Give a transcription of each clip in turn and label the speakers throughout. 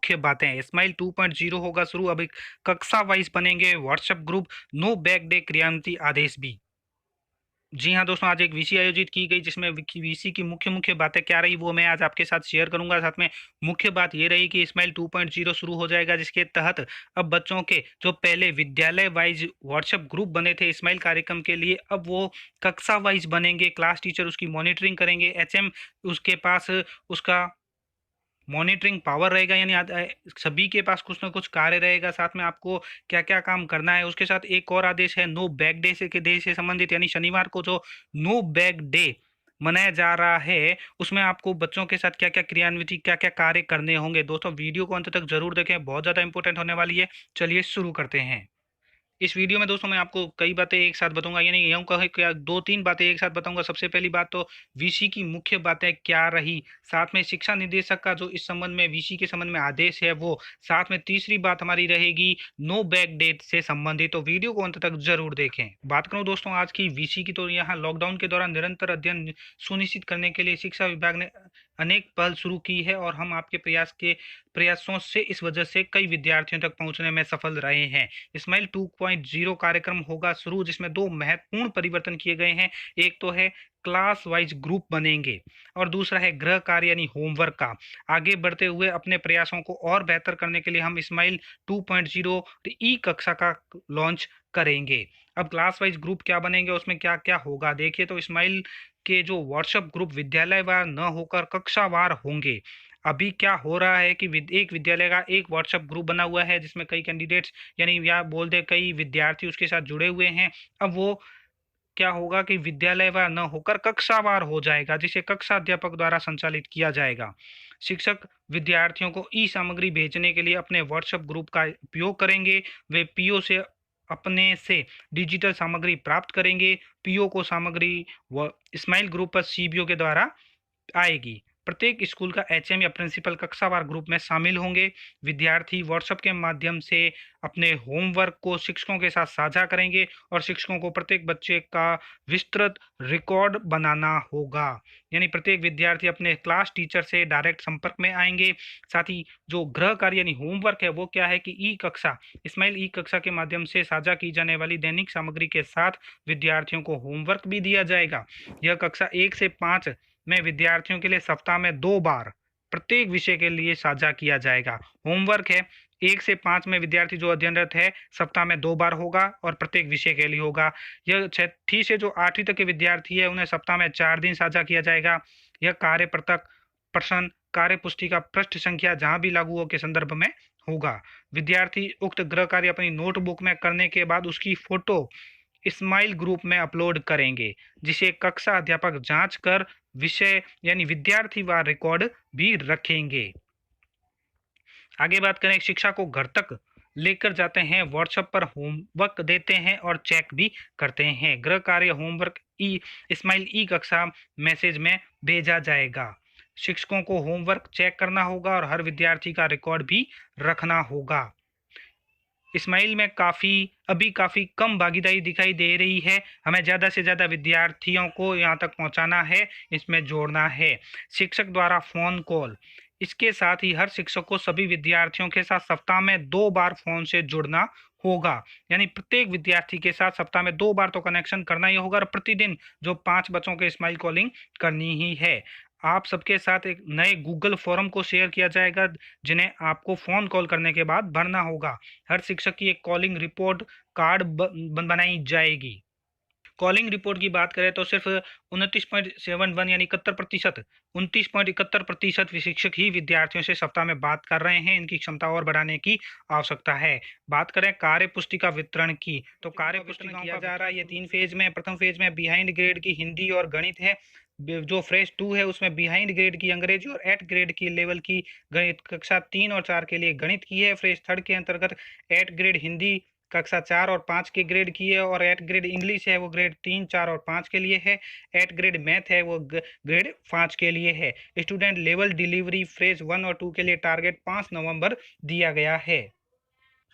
Speaker 1: मुख्य बातें। स्माइल 2.0 होगा शुरू। अब एक कक्षा वाइज बनेंगे WhatsApp group. No bag day क्रियान्वित आदेश भी। जी हाँ दोस्तों, आज एक वीसी आयोजित की गई जिसमें वीसी की मुख्य मुख्य बातें क्या रही वो मैं आज आपके साथ शेयर करूंगा। साथ में मुख्य बात ये रही कि स्माइल 2.0 शुरू हो जाएगा, जिसके तहत अब बच्चों के जो पहले विद्यालय वाइज व्हाट्सएप ग्रुप बने थे स्माइल कार्यक्रम के लिए, अब वो कक्षा वाइज बनेंगे। क्लास टीचर उसकी मॉनिटरिंग करेंगे। एचएम उसके पास उसका मॉनिटरिंग पावर रहेगा, यानी सभी के पास कुछ ना कुछ कार्य रहेगा। साथ में आपको क्या क्या काम करना है। उसके साथ एक और आदेश है नो बैक डे से के डे से संबंधित, यानी शनिवार को जो नो बैक डे मनाया जा रहा है उसमें आपको बच्चों के साथ क्या क्या क्रियान्विति क्या क्या कार्य करने होंगे। दोस्तों वीडियो को अंत तक जरूर देखें, बहुत ज़्यादा इंपॉर्टेंट होने वाली है। चलिए शुरू करते हैं। इस वीडियो में दोस्तों मैं आपको कई बातें एक साथ बताऊंगा, यानी यूं कहे क्या दो तीन बातें एक साथ बताऊंगा। सबसे पहली बात तो वीसी की मुख्य बातें क्या रही, साथ में शिक्षा निदेशक का जो इस संबंध में वीसी के संबंध में आदेश है वो, साथ में तीसरी बात हमारी रहेगी नो बैक डेट से संबंधित। तो वीडियो को अंत तक जरूर देखें। बात करूं दोस्तों आज की वीसी की, तो यहाँ लॉकडाउन के दौरान निरंतर अध्ययन सुनिश्चित करने के लिए शिक्षा विभाग ने अनेक पहल शुरू की है और हम आपके प्रयासों से इस वजह से कई विद्यार्थियों तक पहुंचने में सफल रहे हैं। स्माइल 2.0 कार्यक्रम होगा शुरू, जिसमें दो महत्वपूर्ण परिवर्तन किए गए हैं। एक तो है क्लास वाइज ग्रुप बनेंगे और दूसरा है गृह कार्य यानी होमवर्क का। आगे बढ़ते हुए अपने प्रयासों को और बेहतर करने के लिए हम स्माइल 2.0 ई कक्षा का लॉन्च करेंगे। अब क्लास वाइज ग्रुप क्या बनेंगे, उसमें क्या क्या होगा देखिए। तो स्माइल के जो व्हाट्सएप ग्रुप विद्यालयवार न होकर कक्षावार होंगे। अभी क्या हो रहा है कि एक विद्यालय का एक व्हाट्सएप ग्रुप बना हुआ है जिसमें कई कैंडिडेट्स यानी या बोल दे कई विद्यार्थी उसके साथ जुड़े हुए हैं। अब वो क्या होगा कि विद्यालयवार न होकर कक्षावार हो जाएगा, जिसे कक्षा अध्यापक द्वारा संचालित किया जाएगा। शिक्षक विद्यार्थियों को ई सामग्री भेजने के लिए अपने व्हाट्सएप ग्रुप का उपयोग करेंगे। वे पीओ से अपने से डिजिटल सामग्री प्राप्त करेंगे। पीओ को सामग्री व स्माइल ग्रुप पर सीबीओ के द्वारा आएगी। प्रत्येक स्कूल का एचएम या प्रिंसिपल कक्षावार ग्रुप में शामिल होंगे। विद्यार्थी व्हाट्सएप के माध्यम से अपने होमवर्क को शिक्षकों के साथ साझा करेंगे और शिक्षकों को प्रत्येक बच्चे का विस्तृत रिकॉर्ड बनाना होगा। यानी प्रत्येक विद्यार्थी अपने क्लास टीचर से डायरेक्ट संपर्क में आएंगे। साथ ही जो गृह कार्य यानी होमवर्क है वो क्या है कि ई कक्षा स्माइल ई कक्षा के माध्यम से साझा की जाने वाली दैनिक सामग्री के साथ विद्यार्थियों को होमवर्क भी दिया जाएगा। यह कक्षा 1 से 5 में विद्यार्थियों के लिए सप्ताह में 2 बार प्रत्येक विषय के लिए साझा किया जाएगा। होमवर्क है 1 से 5 में विद्यार्थी जो अध्ययनरत है सप्ताह में 2 बार होगा और प्रत्येक विषय के लिए होगा। यह 6ठी से जो 8वीं तक के विद्यार्थी है उन्हें सप्ताह में 4 दिन साझा किया जाएगा। यह कार्य पृथक प्रश्न कार्य पुस्तिका पृष्ठ संख्या जहां भी लागू हो के संदर्भ में होगा। विद्यार्थी उक्त गृह कार्य अपनी नोटबुक में करने के बाद उसकी फोटो स्माइल ग्रुप में अपलोड करेंगे, जिसे कक्षा अध्यापक जांच कर विषय यानी विद्यार्थी व रिकॉर्ड भी रखेंगे। आगे बात करें, शिक्षा को घर तक लेकर जाते हैं, व्हाट्सएप पर होमवर्क देते हैं और चेक भी करते हैं। गृह कार्य होमवर्क ई स्माइल ई कक्षा मैसेज में भेजा जाएगा। शिक्षकों को होमवर्क चेक करना होगा और हर विद्यार्थी का रिकॉर्ड भी रखना होगा। स्माइल में काफ़ी कम भागीदारी दिखाई दे रही है। हमें ज़्यादा से ज़्यादा विद्यार्थियों को यहाँ तक पहुँचाना है, इसमें जोड़ना है। शिक्षक द्वारा फ़ोन कॉल, इसके साथ ही हर शिक्षक को सभी विद्यार्थियों के साथ सप्ताह में 2 बार फ़ोन से जुड़ना होगा। यानी प्रत्येक विद्यार्थी के साथ सप्ताह में 2 बार तो कनेक्शन करना ही होगा और प्रतिदिन जो 5 बच्चों के स्माइल कॉलिंग करनी ही है। आप सबके साथ एक नए गूगल फॉर्म को शेयर किया जाएगा जिन्हें आपको फ़ोन कॉल करने के बाद भरना होगा। हर शिक्षक की एक कॉलिंग रिपोर्ट कार्ड बनाई जाएगी। कॉलिंग रिपोर्ट की बात करें तो सिर्फ 29.71 यानी 71%, 29.71% शिक्षक ही विद्यार्थियों से सप्ताह में बात कर रहे हैं। इनकी क्षमता और बढ़ाने की आवश्यकता है। बात करें कार्य पुस्तिका वितरण की, तो कार्य पुस्तिका किया जा रहा है ये 3 फेज में। प्रथम फेज में बिहाइंड ग्रेड की हिंदी और गणित है। जो फेज 2 है उसमें बिहाइंड ग्रेड की अंग्रेजी और एट ग्रेड की लेवल की गणित कक्षा 3 और 4 के लिए गणित की है। फेज 3 के अंतर्गत एट ग्रेड हिंदी कक्षा 4 और 5 के ग्रेड की है और एट ग्रेड इंग्लिश है वो ग्रेड 3, 4 और 5 के लिए है। एट ग्रेड मैथ है वो ग्रेड 5 के लिए है। स्टूडेंट लेवल डिलीवरी फेज 1 और 2 के लिए टारगेट 5 नवंबर दिया गया है।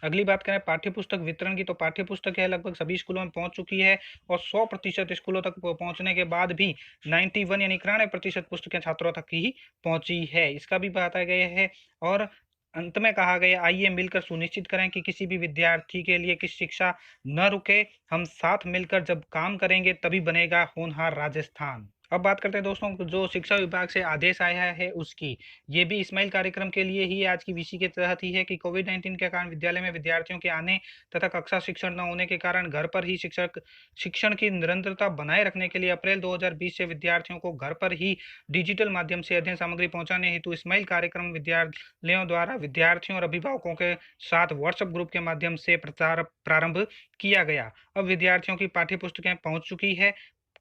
Speaker 1: अगली बात करें पाठ्य पुस्तक वितरण की, तो पाठ्य पुस्तक है लगभग सभी स्कूलों में पहुंच चुकी है और 100% स्कूलों तक पहुंचने के बाद भी 91 यानी 91% पुस्तकें छात्रों तक ही पहुंची है, इसका भी बताया गया है। और अंत में कहा गया, आइए मिलकर सुनिश्चित करें कि किसी भी विद्यार्थी के लिए किसी शिक्षा न रुके। हम साथ मिलकर जब काम करेंगे तभी बनेगा होनहार राजस्थान। अब बात करते हैं दोस्तों, जो शिक्षा विभाग से आदेश आया है उसकी। ये भी इस्माइल कार्यक्रम के लिए ही, आज की वीसी के तहत ही है कि कोविड-19 के कारण विद्यालय में विद्यार्थियों के आने तथा कक्षा शिक्षण न होने के कारण घर पर ही शिक्षण की निरंतरता बनाए रखने के लिए अप्रैल 2020 से विद्यार्थियों को घर पर ही डिजिटल माध्यम से अध्ययन सामग्री पहुंचाने हेतु इस्माइल कार्यक्रम विद्यालयों द्वारा विद्यार्थियों और अभिभावकों के साथ व्हाट्सएप ग्रुप के माध्यम से प्रचार प्रारंभ किया गया। अब विद्यार्थियों की पाठ्य पुस्तकें पहुंच चुकी है,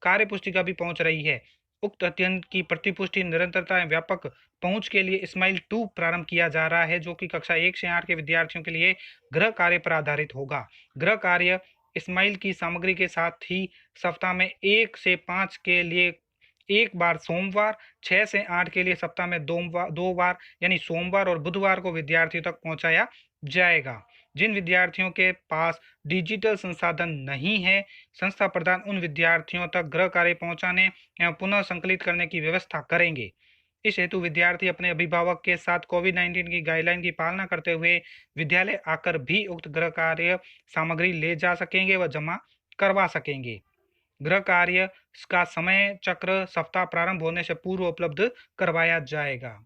Speaker 1: कार्य पुस्तिका भी पहुंच रही है। उक्त अध्ययन की प्रतिपुष्टि निरंतरता एवं व्यापक पहुंच के लिए इस्माइल 2 प्रारंभ किया जा रहा है, जो कि कक्षा 1 से 8 के विद्यार्थियों के लिए गृह कार्य पर आधारित होगा। गृह कार्य इस्माइल की सामग्री के साथ ही सप्ताह में 1 से 5 के लिए एक बार सोमवार, 6 से 8 के लिए सप्ताह में 2 बार यानी सोमवार और बुधवार को विद्यार्थियों तक पहुंचाया जाएगा। जिन विद्यार्थियों के पास डिजिटल संसाधन नहीं है, संस्था प्रधान उन विद्यार्थियों तक गृह कार्य पहुंचाने एवं पुनः संकलित करने की व्यवस्था करेंगे। इस हेतु विद्यार्थी अपने अभिभावक के साथ कोविड-19 की गाइडलाइन की पालना करते हुए विद्यालय आकर भी उक्त गृह कार्य सामग्री ले जा सकेंगे व जमा करवा सकेंगे। गृह कार्य का समय चक्र सप्ताह प्रारंभ होने से पूर्व उपलब्ध करवाया जाएगा।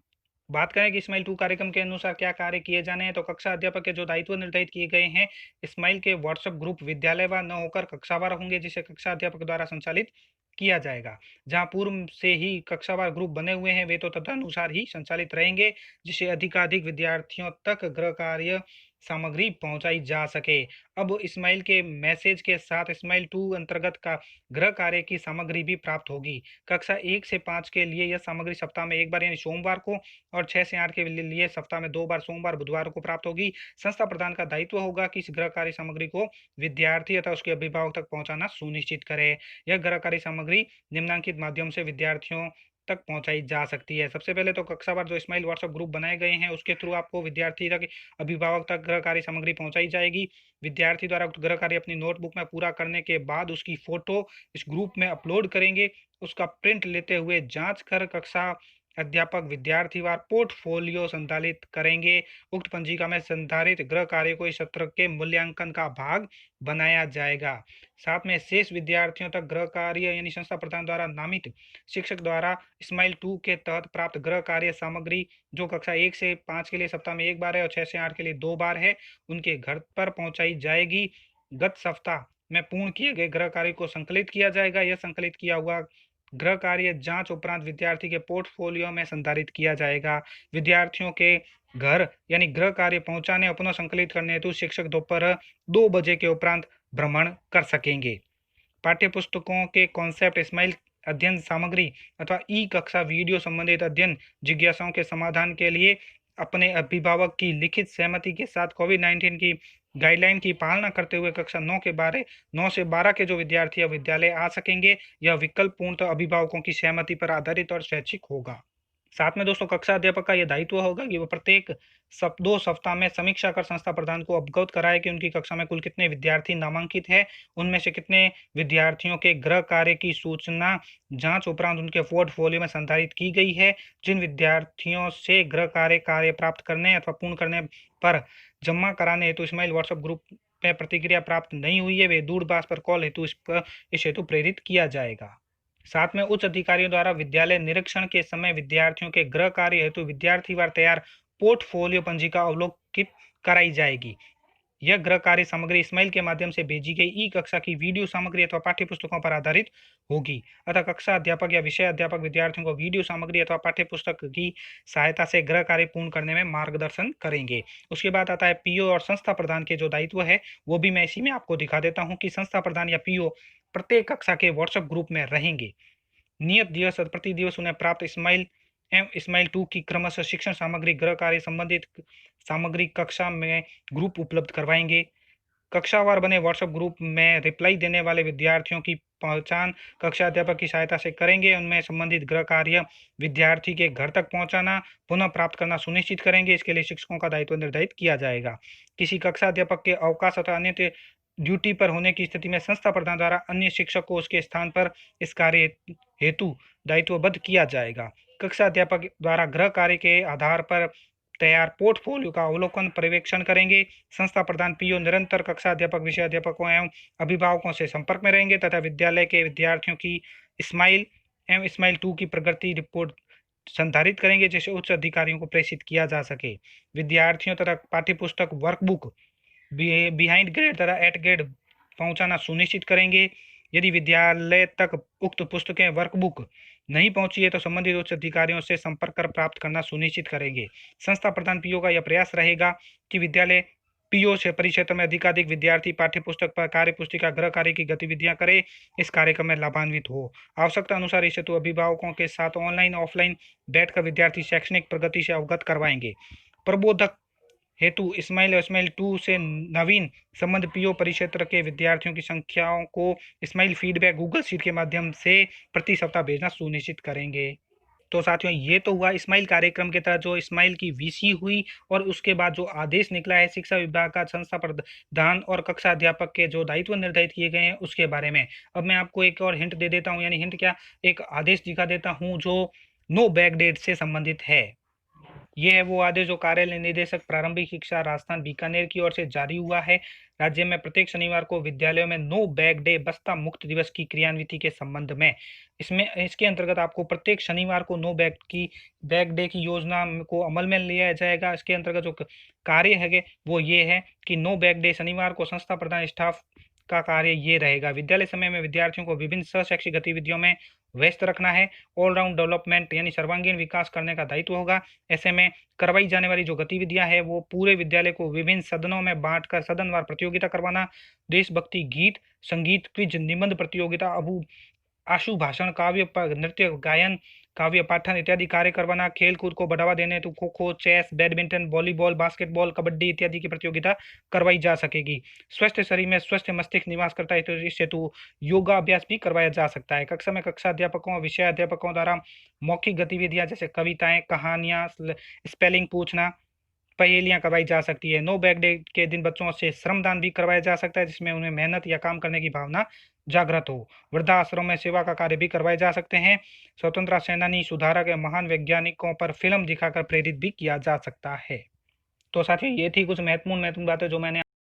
Speaker 1: बात करें कि इस्माइल 2 कार्यक्रम के अनुसार क्या कार्य किए जाने हैं, तो कक्षा अध्यापक के जो दायित्व निर्धारित किए गए हैं, इस्माइल के व्हाट्सएप ग्रुप विद्यालयवार न होकर कक्षावार होंगे, जिसे कक्षा अध्यापक द्वारा संचालित किया जाएगा। जहां पूर्व से ही कक्षावार ग्रुप बने हुए हैं, वे तो तदनुसार ही संचालित रहेंगे, जिससे अधिकाधिक विद्यार्थियों तक गृह कार्य सामग्री पहुंचाई जा सके। अब इस्माइल के मैसेज के साथ इस्माइल 2 अंतर्गत का गृह कार्य की सामग्री भी प्राप्त होगी। कक्षा 1 से 5 के लिए यह सामग्री सप्ताह में एक बार यानी सोमवार को और 6 से 8 के लिए सप्ताह में 2 बार सोमवार बुधवार को प्राप्त होगी। संस्था प्रधान का दायित्व होगा कि इस गृह कार्य सामग्री को विद्यार्थी अथवा उसके अभिभावक तक पहुंचाना सुनिश्चित करे। यह गृह कार्य सामग्री निम्नलिखित माध्यम से विद्यार्थियों तक पहुंचाई जा सकती है। सबसे पहले तो कक्षावार जो इस्माइल व्हाट्सएप ग्रुप बनाए गए हैं उसके थ्रू आपको विद्यार्थी तक, अभिभावक तक गृह कार्य सामग्री पहुंचाई जाएगी। विद्यार्थी द्वारा गृह कार्य अपनी नोटबुक में पूरा करने के बाद उसकी फोटो इस ग्रुप में अपलोड करेंगे। उसका प्रिंट लेते हुए जांच कर कक्षा अध्यापक विद्यार्थीवार पोर्टफोलियो संचालित करेंगे। उक्त पंजिका में संधारित गृह कार्य को इस सत्र के मूल्यांकन का भाग बनाया जाएगा। साथ में शेष विद्यार्थियों तक गृह कार्य यानी संस्था प्रधान द्वारा नामित शिक्षक द्वारा इस्माइल 2 के तहत प्राप्त गृह कार्य सामग्री, जो कक्षा 1 से 5 के लिए सप्ताह में एक बार है और 6 से 8 के लिए 2 बार है, उनके घर पर पहुंचाई जाएगी। गत सप्ताह में पूर्ण किए गए गृह कार्य को संकलित किया जाएगा। यह संकलित किया हुआ गृह कार्य जांच उपरांत विद्यार्थी के पोर्टफोलियो में संधारित किया जाएगा। विद्यार्थियों के घर यानी गृह कार्य पहुंचाने और पुनः संकलित करने हेतु शिक्षक दोपहर 2 बजे के उपरांत भ्रमण कर सकेंगे। पाठ्य पुस्तकों के कॉन्सेप्ट इस्माइल अध्ययन सामग्री अथवा ई कक्षा वीडियो संबंधित अध्ययन जिज्ञासाओं के समाधान के लिए अपने अभिभावक की लिखित सहमति के साथ कोविड-19 की गाइडलाइन की पालना करते हुए कक्षा 9 से 12 के जो विद्यार्थी विद्यालय आ सकेंगे। यह विकल्प पूर्णतः अभिभावकों की सहमति पर आधारित और स्वैच्छिक होगा। साथ में दोस्तों कक्षा अध्यापक का यह दायित्व होगा कि वह प्रत्येक 2 सप्ताह में समीक्षा कर संस्था प्रधान को अवगत कराए कि उनकी कक्षा में कुल कितने विद्यार्थी नामांकित है, उनमें से कितने विद्यार्थियों के गृह कार्य की सूचना जांच उपरांत उनके पोर्टफोलियो में संधारित की गई है। जिन विद्यार्थियों से गृह कार्य प्राप्त करने अथवा पूर्ण करने पर जमा कराने हेतु इस्माइल व्हाट्सएप ग्रुप में प्रतिक्रिया प्राप्त नहीं हुई है, वे दूरभाष पर कॉल हेतु इस हेतु प्रेरित किया जाएगा। साथ में उच्च अधिकारियों द्वारा विद्यालय निरीक्षण के समय विद्यार्थियों के गृह कार्य हेतु विद्यार्थीवार तैयार पोर्टफोलियो पंजिका अवलोकित कराई जाएगी। यह गृह कार्य सामग्री इस्माइल के माध्यम से भेजी गई ई कक्षा की वीडियो सामग्री अथवा पाठ्य पुस्तकों पर आधारित होगी। अतः कक्षा अध्यापक या विषय अध्यापक विद्यार्थियों को वीडियो सामग्री अथवा पाठ्य पुस्तक की सहायता से गृह कार्य पूर्ण करने में मार्गदर्शन करेंगे। उसके बाद आता है पीओ और संस्था प्रधान के जो दायित्व है वो भी मैं इसी में आपको दिखा देता हूँ कि संस्था प्रधान या पीओ प्रत्येक कक्षा के व्हाट्सएप ग्रुप में रहेंगे। नियत दिवस प्रति दिवस उन्हें प्राप्त इस्माइल एवं इस्माइल 2 की क्रमशः शिक्षण सामग्री गृह कार्य संबंधित सामग्री कक्षा में ग्रुप उपलब्ध करवाएंगे। कक्षावार बने व्हाट्सएप ग्रुप में रिप्लाई देने वाले विद्यार्थियों की पहचान कक्षा अध्यापक की सहायता से करेंगे। उनमें संबंधित गृह कार्य विद्यार्थी के घर तक पहुंचाना पुनः प्राप्त करना सुनिश्चित करेंगे। इसके लिए शिक्षकों का दायित्व निर्धारित किया जाएगा। किसी कक्षा अध्यापक के अवकाश अथवा अन्य ड्यूटी पर होने की स्थिति में संस्था प्रधान द्वारा अन्य शिक्षक को उसके स्थान पर इस कार्य हेतु दायित्वबद्ध किया जाएगा। कक्षा अध्यापक द्वारा गृह कार्य के आधार पर तैयार पोर्टफोलियो का अवलोकन पर्यवेक्षण करेंगे। संस्था प्रधान पीओ निरंतर कक्षा अध्यापक, विषय अध्यापकों एवं अभिभावकों से संपर्क में रहेंगे तथा विद्यालय के विद्यार्थियों की स्माइल एवं स्माइल 2 की प्रगति रिपोर्ट संधारित करेंगे, जिसे उच्च अधिकारियों को प्रेषित किया जा सके। विद्यार्थियों तथा पाठ्यपुस्तक वर्कबुक बिहाइंड ग्रेड तथा एट ग्रेड पहुंचाना सुनिश्चित करेंगे। यदि विद्यालय तक उक्त पुस्तकें वर्कबुक नहीं पहुंची है तो संबंधित उच्च अधिकारियों से संपर्क कर प्राप्त करना सुनिश्चित करेंगे। संस्था प्रधान पीओ का यह प्रयास रहेगा कि विद्यालय पीओ से परिक्षेत्र में अधिकाधिक विद्यार्थी पाठ्यपुस्तक पर कार्य पुस्तिका गृह कार्य की गतिविधियां करे, इस कार्यक्रम में लाभान्वित हो। आवश्यकता अनुसार इस हेतु अभिभावकों के साथ ऑनलाइन ऑफलाइन बैठकर विद्यार्थी शैक्षणिक प्रगति से अवगत करवाएंगे। प्रबोधक हेतु स्माइल और स्माइल 2 से नवीन संबंध पीओ परिक्षेत्र के विद्यार्थियों की संख्याओं को स्माइल फीडबैक गूगल शीट के माध्यम से प्रति सप्ताह भेजना सुनिश्चित करेंगे। तो साथियों, ये तो हुआ स्माइल कार्यक्रम के तहत जो स्माइल की वीसी हुई और उसके बाद जो आदेश निकला है शिक्षा विभाग का संस्था प्रधान और कक्षा अध्यापक के जो दायित्व निर्धारित किए गए हैं उसके बारे में। अब मैं आपको एक और हिंट दे देता हूँ, यानी हिंट क्या, एक आदेश दिखा देता हूँ जो नो बैक डेट से संबंधित है। ये है वो आदेश जो कार्यालय निदेशक प्रारंभिक शिक्षा राजस्थान बीकानेर की ओर से जारी हुआ है। राज्य में प्रत्येक शनिवार को विद्यालयों में नो बैग डे बस्ता मुक्त दिवस की क्रियान्विति के संबंध में इसके अंतर्गत आपको प्रत्येक शनिवार को नो बैग डे की योजना को अमल में लिया जाएगा। इसके अंतर्गत जो कार्य है वो ये है कि नो बैग डे शनिवार को संस्था प्रधान स्टाफ का कार्य ये रहेगा, विद्यालय समय में विद्यार्थियों को विभिन्न सहशैक्षिक गतिविधियों में व्यस्त रखना है। ऑलराउंड डेवलपमेंट यानी सर्वांगीण विकास करने का दायित्व होगा। ऐसे में करवाई जाने वाली जो गतिविधियां हैं वो पूरे विद्यालय को विभिन्न सदनों में बांटकर सदनवार प्रतियोगिता करवाना, देशभक्ति गीत, संगीत, क्विज, निबंध प्रतियोगिता, आशु भाषण, काव्य नृत्य गायन, काव्य पाठन इत्यादि कार्य करवाना, खेल कूद को बढ़ावा देने हेतु kho kho, chess, badminton, volleyball, basketball, kabaddi इत्यादि की प्रतियोगिता करवाई जा सकेगी। स्वस्थ शरीर में स्वस्थ मस्तिष्क निवास करता है तो इस हेतु योगा अभ्यास भी करवाया जा सकता है। कक्षा में कक्षा अध्यापकों, विषय अध्यापकों द्वारा मौखिक गतिविधियां जैसे कविताएं, कहानियां, स्पेलिंग पूछना, पहेलियां करवाई जा सकती है। नो बैग डे के दिन बच्चों से श्रमदान भी करवाया जा सकता है जिसमें उन्हें मेहनत या काम करने की भावना जागृत हो। वृद्धाश्रम में सेवा का कार्य भी करवाए जा सकते हैं। स्वतंत्रता सेनानी, सुधारक या महान वैज्ञानिकों पर फिल्म दिखाकर प्रेरित भी किया जा सकता है। तो साथियों, ये थी कुछ महत्वपूर्ण बातें जो मैंने